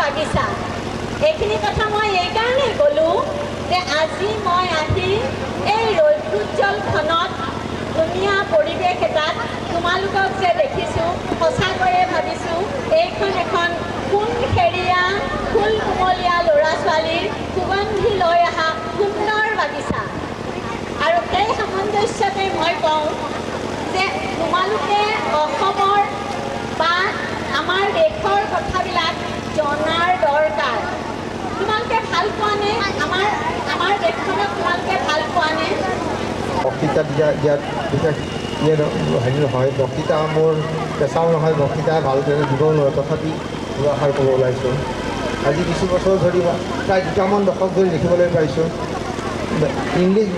বাগিচা। এইখিনি কথা মই এইকাৰণেই ক'লোঁ যে আজি মই আহি এই ৰৌদ্ৰোজ্জ্বলখনত ধুনীয়া পৰিৱেশ এটাত তোমালোকক যে দেখিছোঁ, সঁচাকৈয়ে ভাবিছোঁ এইখন এখন সোণসেৰীয়া ফুল কুমলীয়া ল'ৰা ছোৱালীৰ সুগন্ধি লৈ অহা সুন্দৰ বাগিচা। আৰু সেই সামঞ্জস্যতে মই কওঁ যে তোমালোকে অসমৰ বা আমাৰ দেশৰ কথাবিলাক জনাৰ দৰকাৰ। তোমালোকে ভাল পোৱানে? আমাৰ দেশখনক তোমালোকে ভাল পোৱানে? বক্তৃতা দিয়াত বিশেষ হেৰি নহয়, বক্তৃতা মোৰ পেচাও নহয়, বক্তৃতা ভালদৰে দিবও নোৱাৰোঁ, তথাপি দুআষাৰ ক'ব ওলাইছোঁ। আজি কিছু বছৰ ধৰি প্ৰায় দুটামান দশক ধৰি দেখিবলৈ পাইছোঁ ইংলিছ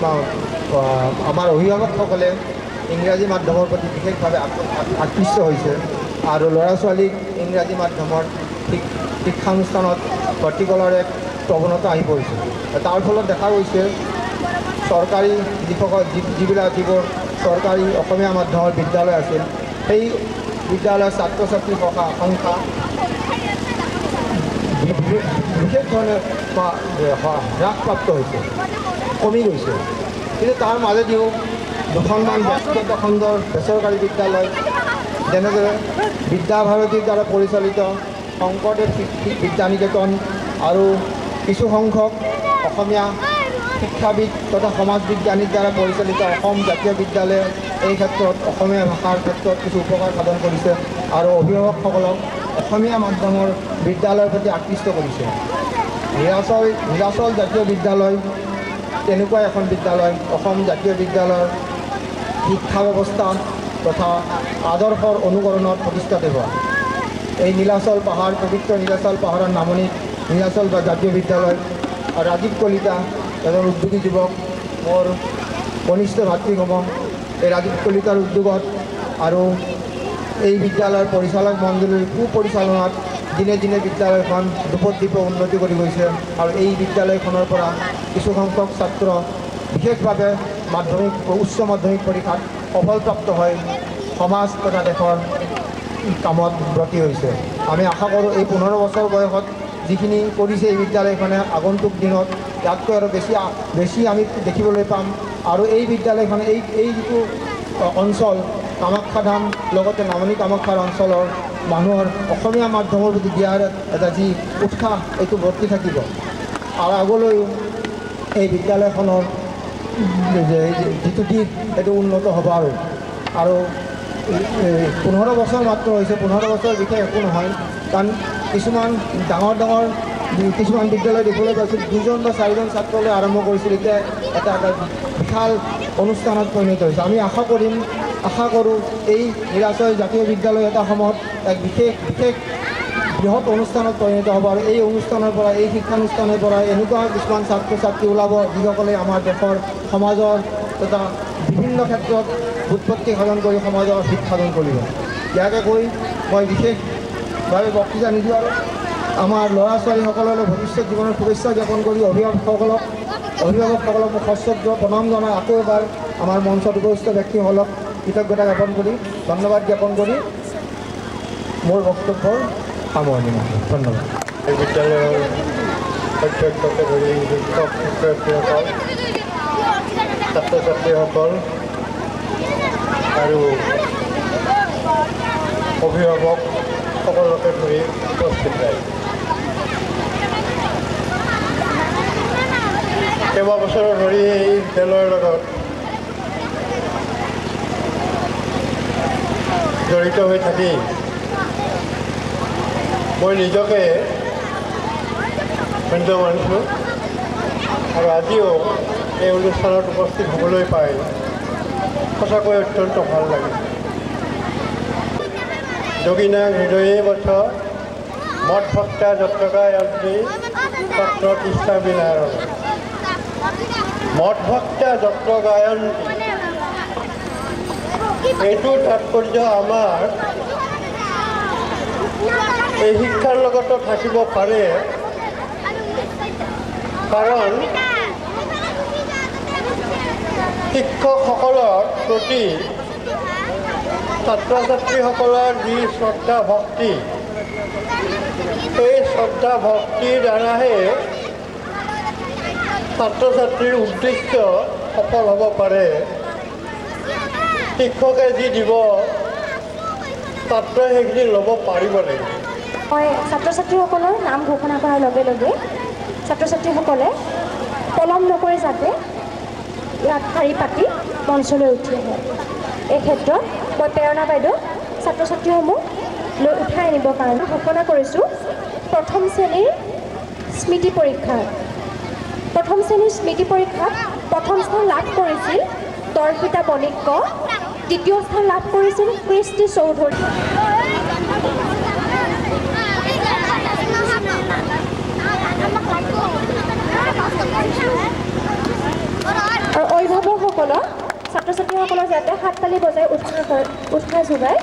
আমাৰ অভিভাৱকসকলে ইংৰাজী মাধ্যমৰ প্ৰতি বিশেষভাৱে আকৃষ্ট হৈছে আৰু ল'ৰা ছোৱালীক ইংৰাজী মাধ্যমৰ শিক্ষানুষ্ঠানত ভৰ্তি কৰাৰ এক প্ৰৱণতা আহি পৰিছে। তাৰ ফলত দেখা গৈছে চৰকাৰী যিবোৰ চৰকাৰী অসমীয়া মাধ্যমৰ বিদ্যালয় আছিল, সেই বিদ্যালয়ৰ ছাত্ৰ ছাত্ৰীৰ সংখ্যা বিশেষ ধৰণে হ্ৰাসপ্ৰাপ্ত হৈছে, কমি গৈছে। কিন্তু তাৰ মাজেদিও দুখনমান ব্যক্তিগত খণ্ডৰ বেচৰকাৰী বিদ্যালয়, যেনেদৰে বিদ্যাভাৰতীৰ দ্বাৰা পৰিচালিত শংকৰদেৱ বিদ্যানিকেতন আৰু কিছু সংখ্যক অসমীয়া শিক্ষাবিদ তথা সমাজ বিজ্ঞানীৰ দ্বাৰা পৰিচালিত অসম জাতীয় বিদ্যালয়ে এই ক্ষেত্ৰত অসমীয়া ভাষাৰ ক্ষেত্ৰত কিছু উপকাৰ সাধন কৰিছে আৰু অভিভাৱকসকলক অসমীয়া মাধ্যমৰ বিদ্যালয়ৰ প্ৰতি আকৃষ্ট কৰিছে। নীলাচল জাতীয় বিদ্যালয় তেনেকুৱা এখন বিদ্যালয়, অসম জাতীয় বিদ্যালয়ৰ শিক্ষা ব্যৱস্থা তথা আদৰ্শৰ অনুকৰণত প্ৰতিষ্ঠাত হোৱা। এই নীলাচল পাহাৰ, পবিত্ৰ নীলাচল পাহাৰৰ নামনিত নীলাচল জাতীয় বিদ্যালয়। আৰু ৰাজীৱ কলিতা এজন উদ্যোগী যুৱক, মোৰ কনিষ্ঠ ভাতৃসম। এই ৰাজীৱ কলিতাৰ উদ্যোগত আৰু এই বিদ্যালয়ৰ পৰিচালক মণ্ডলীৰ সুপৰিচালনাত দিনে দিনে বিদ্যালয়খন দ্ৰুপদীপ উন্নতি কৰি গৈছে আৰু এই বিদ্যালয়খনৰ পৰা কিছু সংখ্যক ছাত্ৰ বিশেষভাৱে উচ্চ মাধ্যমিক পৰীক্ষাত সফলপ্ৰাপ্ত হৈ সমাজ তথা দেশৰ কামত ব্ৰতী হৈছে। আমি আশা কৰোঁ এই 15 বছৰ বয়সত যিখিনি কৰিছে এই বিদ্যালয়খনে আগন্তুক দিনত ইয়াতকৈ আৰু বেছি আমি দেখিবলৈ পাম। আৰু এই বিদ্যালয়খনে এই যিটো অঞ্চল কামাখ্যা ধাম লগতে নামনি কামাখ্যাৰ অঞ্চলৰ মানুহৰ অসমীয়া মাধ্যমৰ প্ৰতি দিয়াৰ এটা যি উৎসাহ, এইটো বৰ্তি থাকিব। আৰু আগলৈও এই বিদ্যালয়খনৰ যিটো দিশ সেইটো উন্নত হ'ব। আৰু 15 বছৰ মাত্ৰ হৈছে, 15 বছৰ বিশেষ একো নহয়, কাৰণ কিছুমান ডাঙৰ কিছুমান বিদ্যালয় দেখিবলৈ পাইছিল 2জন বা 4জন ছাত্ৰলৈ আৰম্ভ কৰিছিল, এতিয়া এটা বিশাল অনুষ্ঠানত পৰিণত হৈছে। আমি আশা কৰোঁ এই নীলাচল জাতীয় বিদ্যালয় এটা সময়ত এক বিশেষ বৃহৎ অনুষ্ঠানত পৰিণত হ'ব আৰু এই অনুষ্ঠানৰ পৰা, এই শিক্ষানুষ্ঠানৰ পৰা এনেকুৱা কিছুমান ছাত্ৰ ছাত্ৰী ওলাব যিসকলে আমাৰ দেশৰ সমাজৰ তথা বিভিন্ন ক্ষেত্ৰত উৎপত্তি সাধন কৰি সমাজৰ হিত সাধন কৰিব। ইয়াকে কৈ মই বিশেষভাৱে বক্তৃতা নিদিওঁ আৰু আমাৰ ল'ৰা ছোৱালীসকললৈ ভৱিষ্যত জীৱনৰ শুভেচ্ছা জ্ঞাপন কৰি অভিভাৱকসকলক মোক সশ্ৰদ্ধ প্ৰণাম জনাই আকৌ এবাৰ আমাৰ মঞ্চত উপস্থিত ব্যক্তিসকলক কৃতজ্ঞতা জ্ঞাপন কৰি, ধন্যবাদ জ্ঞাপন কৰি মোৰ বক্তব্যৰ সামৰণি মাৰিলোঁ। ধন্যবাদ। এই বিদ্যালয়ৰ অধ্যক্ষকে ধৰি শিক্ষক শিক্ষয়িত্ৰীসকল, ছাত্ৰ ছাত্ৰীসকল আৰু অভিভাৱক সকলোকে ধৰি উপস্থিত ৰাইজ, কেইবাবছৰ ধৰি এই বিদ্যালয়ৰ লগত জড়িত হৈ থাকি মই নিজকে ধন্য মানিছোঁ আৰু আজিও এই অনুষ্ঠানত উপস্থিত হ'বলৈ পাই সঁচাকৈ অত্যন্ত ভাল লাগিছে। যোগিনা হৃদয়ে বছ মঠ ভক্তা যত্রকায়ন্তি তত্র কৃষ্ণ বিনায়ন। মঠ ভক্তা যত্র গায়ন্তি, এইটো তাৎপৰ্য আমাৰ এই শিক্ষাৰ লগতো থাকিব পাৰে, কাৰণ শিক্ষকসকলৰ প্ৰতি ছাত্ৰ ছাত্ৰীসকলৰ যি শ্ৰদ্ধা ভক্তি, এই শ্ৰদ্ধা ভক্তিৰ দ্বাৰাহে ছাত্ৰ ছাত্ৰীৰ উদ্দেশ্য সফল হ'ব পাৰে। শিক্ষকে যি দিব ছাত্ৰই সেইখিনি ল'ব পাৰিব লাগিব। মই ছাত্ৰ ছাত্ৰীসকলৰ নাম ঘোষণা কৰাৰ লগে লগে ছাত্ৰ ছাত্ৰীসকলে পলম নকৰি যাতে ইয়াত শাৰী পাতি মঞ্চলৈ উঠি আহে। এই ক্ষেত্ৰত মই প্ৰেৰণা বাইদেউ ছাত্ৰ ছাত্ৰীসমূহ লৈ উঠাই আনিবৰ কাৰণে ঘোষণা কৰিছোঁ। প্ৰথম শ্ৰেণীৰ স্মৃতি পৰীক্ষাত প্ৰথম স্থান লাভ কৰিছিল দৰ্শিতা বণিক্য, দ্বিতীয় স্থান লাভ কৰিছিল কৃষ্টি চৌধুৰী। আৰু অভিভাৱকসকলক ছাত্ৰ ছাত্ৰীসকলক যাতে হাত তালি বজাই উৎসাহ যোগায়।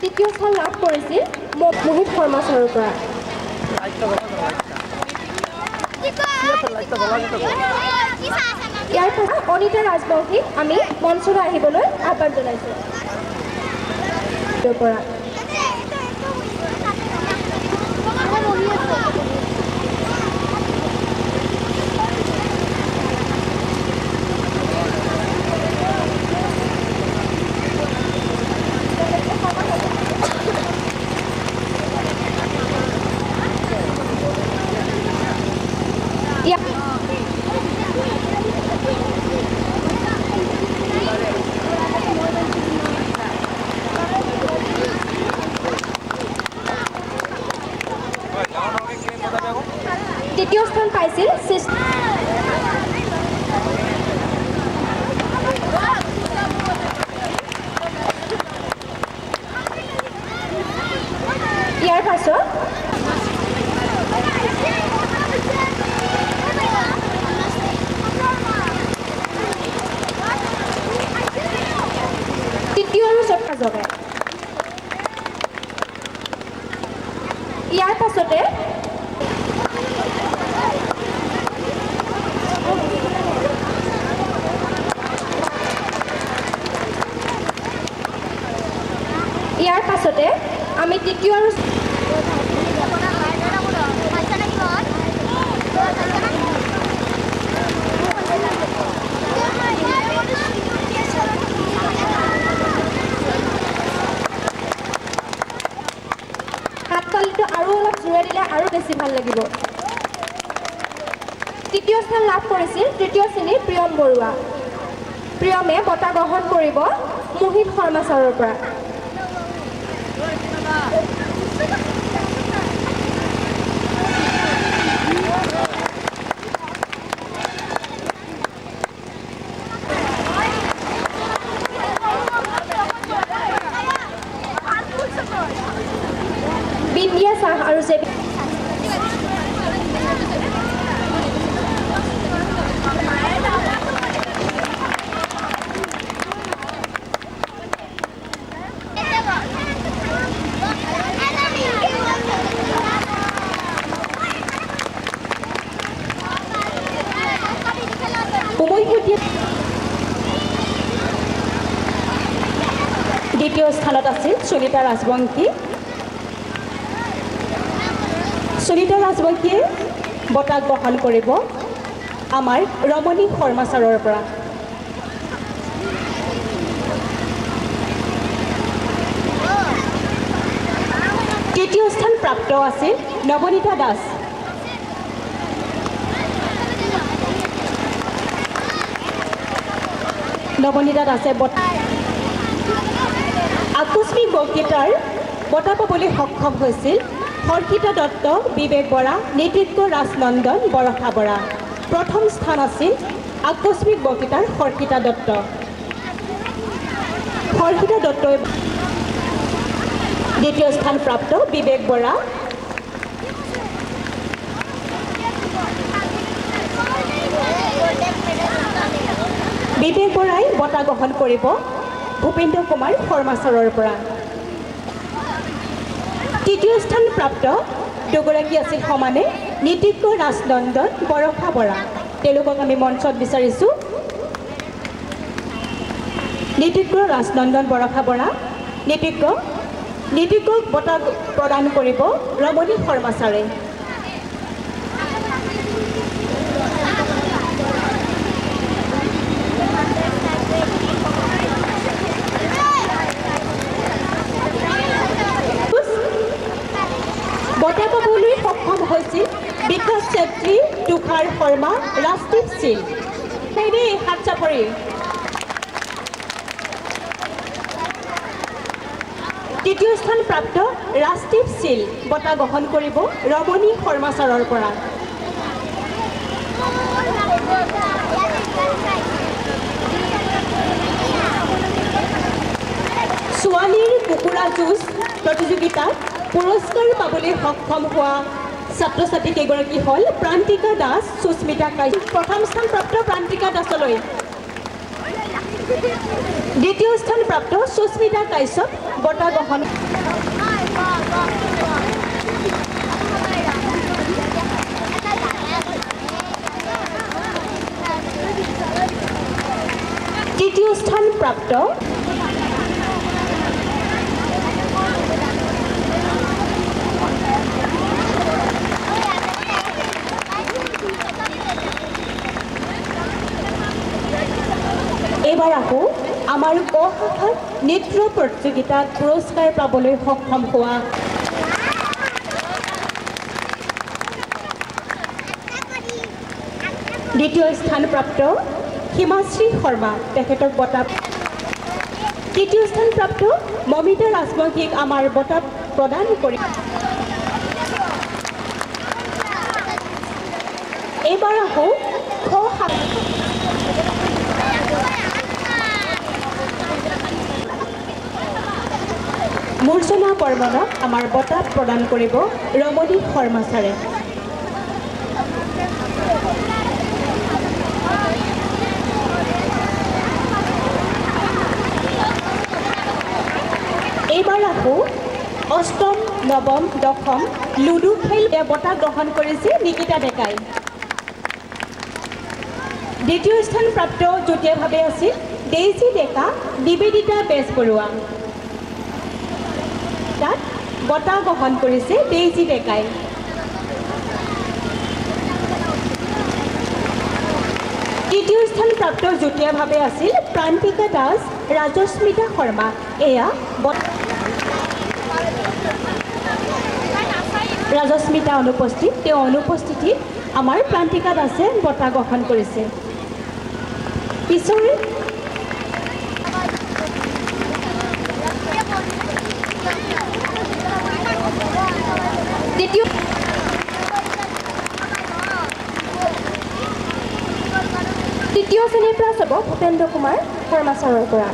তৃতীয় স্থান লাভ কৰিছিল মোহিত শৰ্মা ছাৰৰ পৰা। ইয়াৰ পৰা অনিতা ৰাজবংশীক আমি মঞ্চলৈ আহিবলৈ আহ্বান জনাইছোঁ। পৰা দ্বিতীয় স্থান পাইছিল ইয়াৰ পাছত তৃতীয় আৰু চতুৰ্থ জগাই। ইয়াৰ পাছতে আমি তৃতীয় আৰু হাততালিটো আৰু অলপ জোৰে দিলে আৰু বেছি ভাল লাগিব। তৃতীয় স্থান লাভ কৰিছিল তৃতীয় শ্ৰেণীৰ প্ৰিয়ম বৰুৱা। প্ৰিয়মে বঁটা গ্ৰহণ কৰিব মোহিত শৰ্মা ছাৰৰ পৰা। বিন্দিয়া চাহ আৰু জে দ্বিতীয় স্থানত আছিল সুনীতা ৰাজবংশী। সুনীতা ৰাজবংশীয়ে বঁটা গ্ৰহণ কৰিব আমাৰ ৰমণী শৰ্মা ছাৰৰ পৰা। তৃতীয় স্থান প্ৰাপ্ত আছিল নৱনীতা দাস। নৱনীতা দাসে আকস্মিক বক্তৃতাৰ বঁটা পাবলৈ সক্ষম হৈছিল হৰ্ষিতা দত্ত, বিবেক বৰা, নেতৃত্ব ৰাজনন্দন, বৰষা বৰা। প্ৰথম স্থান আছিল আকস্মিক বক্তৃতাৰ হৰ্ষিতা দত্ত। দ্বিতীয় স্থান প্ৰাপ্ত বিবেক বৰা। বিবেক বৰাই বঁটা গ্ৰহণ কৰিব ভূপেন্দ্ৰ কুমাৰ শৰ্মা ছাৰৰ পৰা। তৃতীয় স্থান প্ৰাপ্ত দুগৰাকী আছিল সমানে নীতিজ্ঞ ৰাজনন্দন, বৰষা বৰা। তেওঁলোকক আমি মঞ্চত বিচাৰিছোঁ। নীতিজ্ঞ ৰাজনন্দন, বৰষা বৰা, নীতিজ্ঞ নীতিকক বঁটা প্ৰদান কৰিব ৰমণী শৰ্মা ছাৰে। বঁটা পাবলৈ সক্ষম হৈছিল বিকাশ চেত্ৰী, তুষাৰ শৰ্মা, ৰাজদীপ সিং। দেই হাত চাপৰি। তৃতীয় স্থান প্ৰাপ্ত ৰাজদীপ সিং বঁটা গ্ৰহণ কৰিব ৰমণী শৰ্মা ছাৰৰ পৰা। ছোৱালীৰ কুকুৰা যুঁজ প্ৰতিযোগিতাত পুৰস্কাৰ পাবলৈ সক্ষম হোৱা ছাত্ৰ ছাত্ৰী কেইগৰাকী হ'ল প্ৰান্তিকা দাস, সুস্মিতা কাশ্যপ। প্ৰথম স্থান প্ৰাপ্ত প্ৰান্তিকা দাসলৈ, দ্বিতীয় স্থান প্ৰাপ্ত সুস্মিতা কাশ্যপ বঁটা গ্ৰহণ। তৃতীয় স্থান প্ৰাপ্ত এইবাৰ আকৌ আমাৰ ক শাখাত নৃত্য প্ৰতিযোগিতাত পুৰস্কাৰ পাবলৈ সক্ষম হোৱা দ্বিতীয় স্থানপ্ৰাপ্ত হিমাশ্ৰী শৰ্মা, তেখেতক বঁটা। তৃতীয় স্থানপ্ৰাপ্ত মমিতা ৰাজবংশীক আমাৰ বঁটা প্ৰদান কৰি এইবাৰ আকৌ খ শাখা মূৰ্ছনা বৰ্মনক আমাৰ বঁটা প্ৰদান কৰিব ৰমণী শৰ্মা ছাৰে। এইবাৰ আকৌ অষ্টম, নৱম, দশম লুডু খেল বঁটা গ্ৰহণ কৰিছে নিকিতা ডেকাই। দ্বিতীয় স্থান প্ৰাপ্ত যুটীয়াভাৱে আছিল ডেইজি ডেকা, নিবেদিতা বেজবৰুৱা। তাত বঁটা গ্ৰহণ কৰিছে ডেইজি ডেকাই। তৃতীয় স্থান প্ৰাপ্ত যুটীয়াভাৱে আছিল প্ৰান্তিকা দাস, ৰাজস্মিতা শৰ্মা। এয়া ৰাজস্মিতা অনুপস্থিত, তেওঁ অনুপস্থিতিত আমাৰ প্ৰান্তিকা দাসে বঁটা গ্ৰহণ কৰিছে। পিছৰে তৃতীয় শ্ৰেণীৰ পৰা চাব ভূপেন্দ্ৰ কুমাৰ শৰ্মা ছাৰৰ পৰা।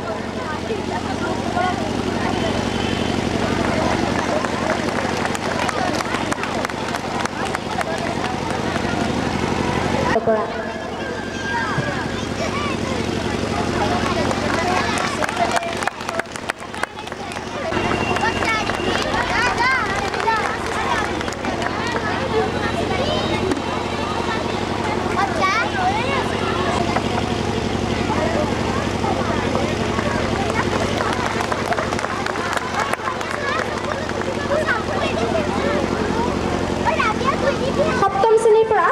সপ্তম শ্ৰেণীৰ পৰা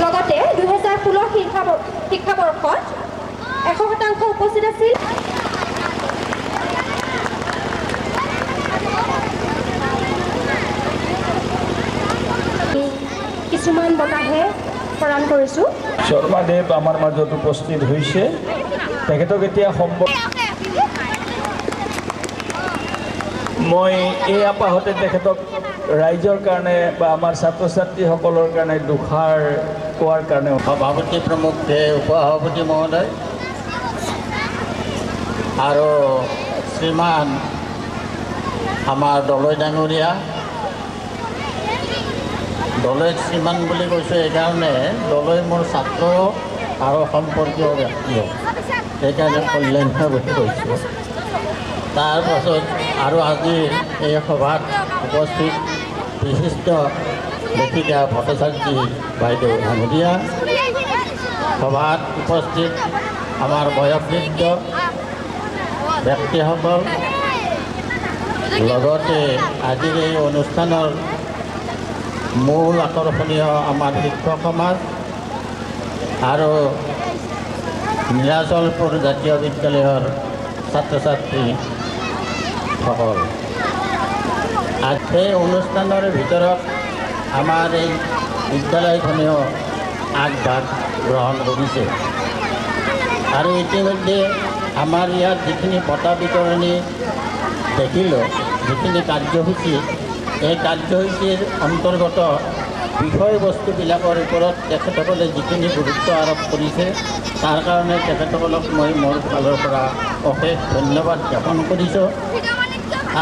লগতে 2016 শিক্ষাবৰ্ষত 100% উপস্থিত আছিল। কিছুমান বঁটাহে প্ৰদান কৰিছোঁ। শৰ্মাদেৱ আমাৰ মাজত উপস্থিত হৈছে, তেখেতক এতিয়া সম্ভৱ মই এই আপাহতে তেখেতক ৰাইজৰ কাৰণে বা আমাৰ ছাত্ৰ ছাত্ৰীসকলৰ কাৰণে দুষাৰ কোৱাৰ কাৰণে সভাপতি প্ৰমুখ উপসভাপতি মহোদয় আৰু শ্ৰীমান আমাৰ দলৈ ডাঙৰীয়া, দলৈ শ্ৰীমান বুলি কৈছোঁ এইকাৰণে দলৈ মোৰ ছাত্ৰ আৰু সম্পৰ্কীয় ব্যক্তিও, সেইকাৰণে কল্যাণ বুলি কৈছোঁ। তাৰপাছত আৰু আজি এই সভাত উপস্থিত বিশিষ্ট লেখিকা ভট্টাচাৰ্যী বাইদেউ ডাঙৰীয়া, সভাত উপস্থিত আমাৰ বয়োবৃদ্ধ ব্যক্তিসকল, লগতে আজিৰ এই অনুষ্ঠানৰ মূল আকৰ্ষণীয় আমাৰ শিক্ষক সমাজ আৰু নীলাচলপুৰ জাতীয় বিদ্যালয়ৰ ছাত্ৰ ছাত্ৰীসকল। সেই অনুষ্ঠানৰ ভিতৰত আমাৰ এই বিদ্যালয়খনেও আগভাগ গ্ৰহণ কৰিছে আৰু ইতিমধ্যে আমাৰ ইয়াত যিখিনি বঁটা বিতৰণি দেখিলোঁ, যিখিনি কাৰ্যসূচী, এই কাৰ্যসূচীৰ অন্তৰ্গত বিষয়বস্তুবিলাকৰ ওপৰত তেখেতসকলে যিখিনি গুৰুত্ব আৰোপ কৰিছে, তাৰ কাৰণে তেখেতসকলক মই মোৰ ফালৰ পৰা অশেষ ধন্যবাদ জ্ঞাপন কৰিছোঁ।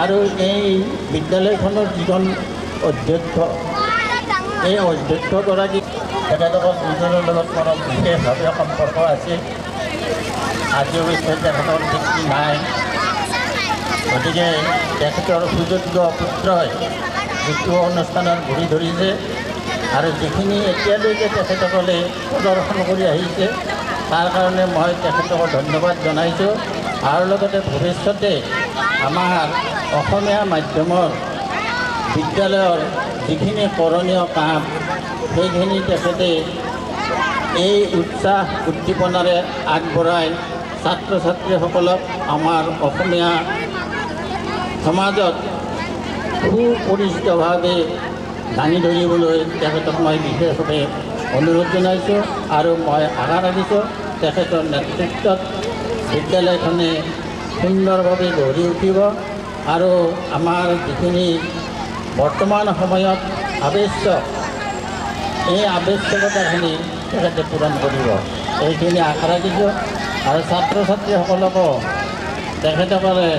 আৰু এই বিদ্যালয়খনৰ যিজন অধ্যক্ষ, এই অধ্যক্ষগৰাকী তেখেতসকল দুজনৰ লগত মোৰ বিশেষভাৱে সম্পৰ্ক আছে। আজি অৱশ্যে তেখেতৰ ব্যক্তি নাই, গতিকে তেখেতৰ সুযোগ্য পুত্ৰই যিটো অনুষ্ঠানত ঘূৰি ধৰিছে আৰু যিখিনি এতিয়ালৈকে তেখেতসকলে প্ৰদৰ্শন কৰি আহিছে, তাৰ কাৰণে মই তেখেতক ধন্যবাদ জনাইছোঁ। আৰু লগতে ভৱিষ্যতে আমাৰ অসমীয়া মাধ্যমৰ বিদ্যালয়ৰ যিখিনি কৰণীয় কাম, সেইখিনি তেখেতে এই উৎসাহ উদ্দীপনাৰে আগবঢ়াই ছাত্ৰ ছাত্ৰীসকলক আমাৰ অসমীয়া সমাজত সুপৰিচিতভাৱে দাঙি ধৰিবলৈ তেখেতক মই বিশেষভাৱে অনুৰোধ জনাইছোঁ আৰু মই আশা ৰাখিছোঁ তেখেতৰ নেতৃত্বত বিদ্যালয়খনে সুন্দৰভাৱে গঢ়ি উঠিব আৰু আমাৰ যিখিনি বৰ্তমান সময়ত আৱশ্যক, এই আৱশ্যকতাখিনি তেখেতে পূৰণ কৰিব, এইখিনি আশা ৰাখিছোঁ। আৰু ছাত্ৰ ছাত্ৰীসকলকো তেখেতসকলে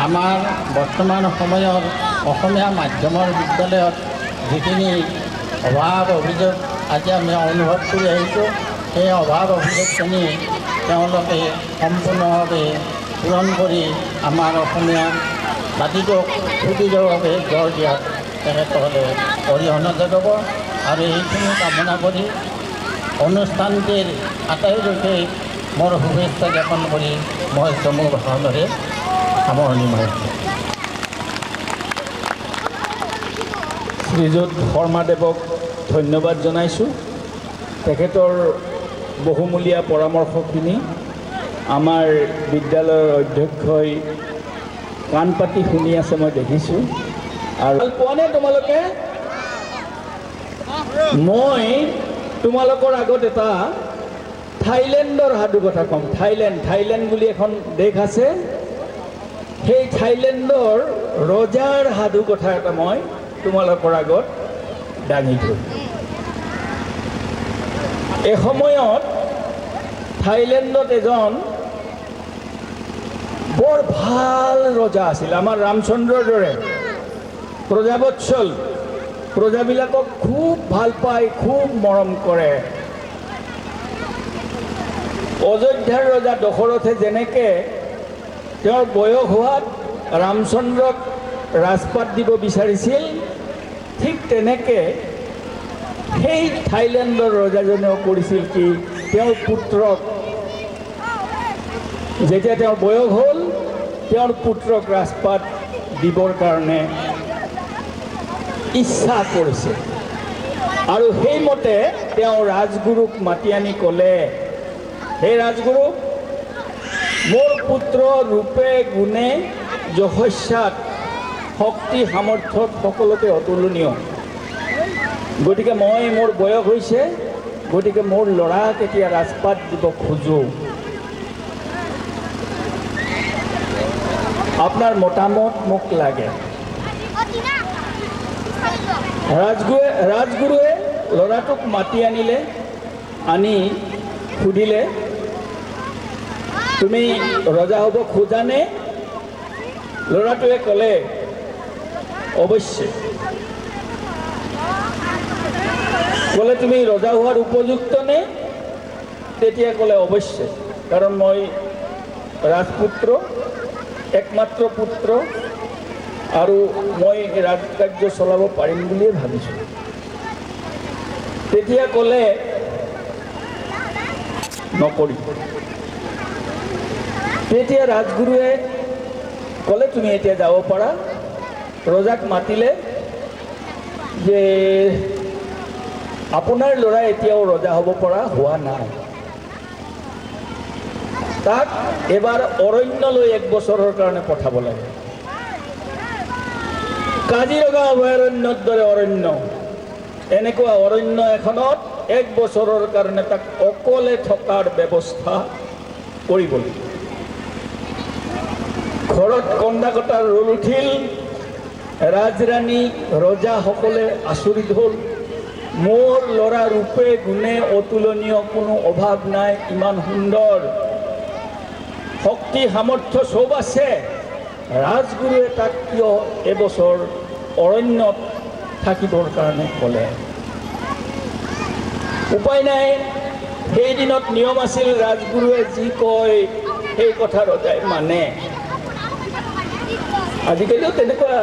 আমাৰ বৰ্তমান সময়ত অসমীয়া মাধ্যমৰ বিদ্যালয়ত যিখিনি অভাৱ অভিযোগ আজি আমি অনুভৱ কৰি আহিছোঁ, সেই অভাৱ অভিযোগখিনি তেওঁলোকে সম্পূৰ্ণভাৱে পূৰণ কৰি আমাৰ অসমীয়া জাতিটোক সুদৃঢ়ভাৱে গঢ় দিয়াত তেখেতসকলে অৰিহণা যোগাব। আৰু এইখিনি কামনা কৰি অনুষ্ঠানটিৰ আটাইলৈকে মোৰ শুভেচ্ছা জ্ঞাপন কৰি মই চমু ভাষণেৰে সামৰণি মাৰিছোঁ। শ্ৰীযুত শৰ্মাদেৱক ধন্যবাদ জনাইছোঁ। তেখেতৰ বহুমূলীয়া পৰামৰ্শখিনি আমাৰ বিদ্যালয়ৰ অধ্যক্ষই কাণ পাতি শুনি আছে, মই দেখিছোঁ। আৰু পোৱানে তোমালোকে? মই তোমালোকৰ আগত এটা থাইলেণ্ডৰ সাধু কথা ক'ম। থাইলেণ্ড বুলি এখন দেশ আছে, সেই থাইলেণ্ডৰ ৰজাৰ সাধু কথা এটা মই তোমালোকৰ আগত দাঙি ধৰিম। এসময়ত থাইলেণ্ডত এজন বৰ ভাল ৰজা আছিল, আমাৰ ৰামচন্দ্ৰৰ দৰে প্ৰজাবৎসল, প্ৰজাবিলাকক খুব ভাল পায়, খুব মৰম কৰে। অযোধ্যাৰ ৰজা দশৰথে যেনেকৈ তেওঁৰ বয়স হোৱাত ৰামচন্দ্ৰক ৰাজপাট দিব বিচাৰিছিল, ঠিক তেনেকৈ সেই থাইলেণ্ডৰ ৰজাজনেও কৰিছিল কি, তেওঁৰ পুত্ৰক যেতিয়া তেওঁৰ বয়স হ'ল, তেওঁৰ পুত্ৰক ৰাজপাট দিবৰ কাৰণে ইচ্ছা কৰিছে। আৰু সেইমতে তেওঁ ৰাজগুৰুক মাতি আনি ক'লে, হে ৰাজগুৰু, মোৰ পুত্ৰ ৰূপে গুণে যশস্যাত শক্তি সামৰ্থ্যত সকলোতে অতুলনীয়, গতিকে মই মোৰ বয়স হৈছে, গতিকে মোৰ ল'ৰাক এতিয়া ৰাজপাট দিব খোজোঁ। আপোনাৰ মতামত মোক লাগে। ৰাজগুৰুৱে ল'ৰাটোক মাতি আনিলে, আনি সুধিলে, তুমি ৰজা হ'ব খোজানে? ল'ৰাটোৱে ক'লে, অৱশ্যে ক'লে তুমি ৰজা হোৱাৰ উপযুক্ত নে? তেতিয়া ক'লে অৱশ্যে, কাৰণ মই ৰাজপুত্ৰ, একমাত্ৰ পুত্ৰ, আৰু মই ৰাজকাৰ্য চলাব পাৰিম বুলিয়ে ভাবিছোঁ। তেতিয়া ক'লে নকৰি। তেতিয়া ৰাজগুৰুৱে ক'লে তুমি এতিয়া যাব পাৰা। ৰজাক মাতিলে যে আপোনাৰ ল'ৰা এতিয়াও ৰজা হ'ব পৰা হোৱা নাই, তাক এবাৰ অৰণ্যলৈ 1 বছৰৰ কাৰণে পঠাব লাগে। কাজিৰঙা অভয়াৰণ্যৰ দৰে অৰণ্য, এনেকুৱা অৰণ্য এখনত 1 বছৰৰ কাৰণে তাক অকলে থকাৰ ব্যৱস্থা কৰিব লাগে। ঘৰত কন্দা কটাৰ ৰোল উঠিল। ৰাজৰাণী ৰজাসকলে আচৰিত হ'ল, মোৰ ল'ৰা ৰূপে গুণে অতুলনীয়, কোনো অভাৱ নাই, ইমান সুন্দৰ, শক্তি সামৰ্থ্য চব আছে, ৰাজগুৰুৱে তাক কিয় এবছৰ অৰণ্যত থাকিবৰ কাৰণে ক'লে? উপায় নাই, সেইদিনত নিয়ম আছিল, ৰাজগুৰুৱে যি কয় সেই কথা ৰজাই মানে। আজিকালিও তেনেকুৱা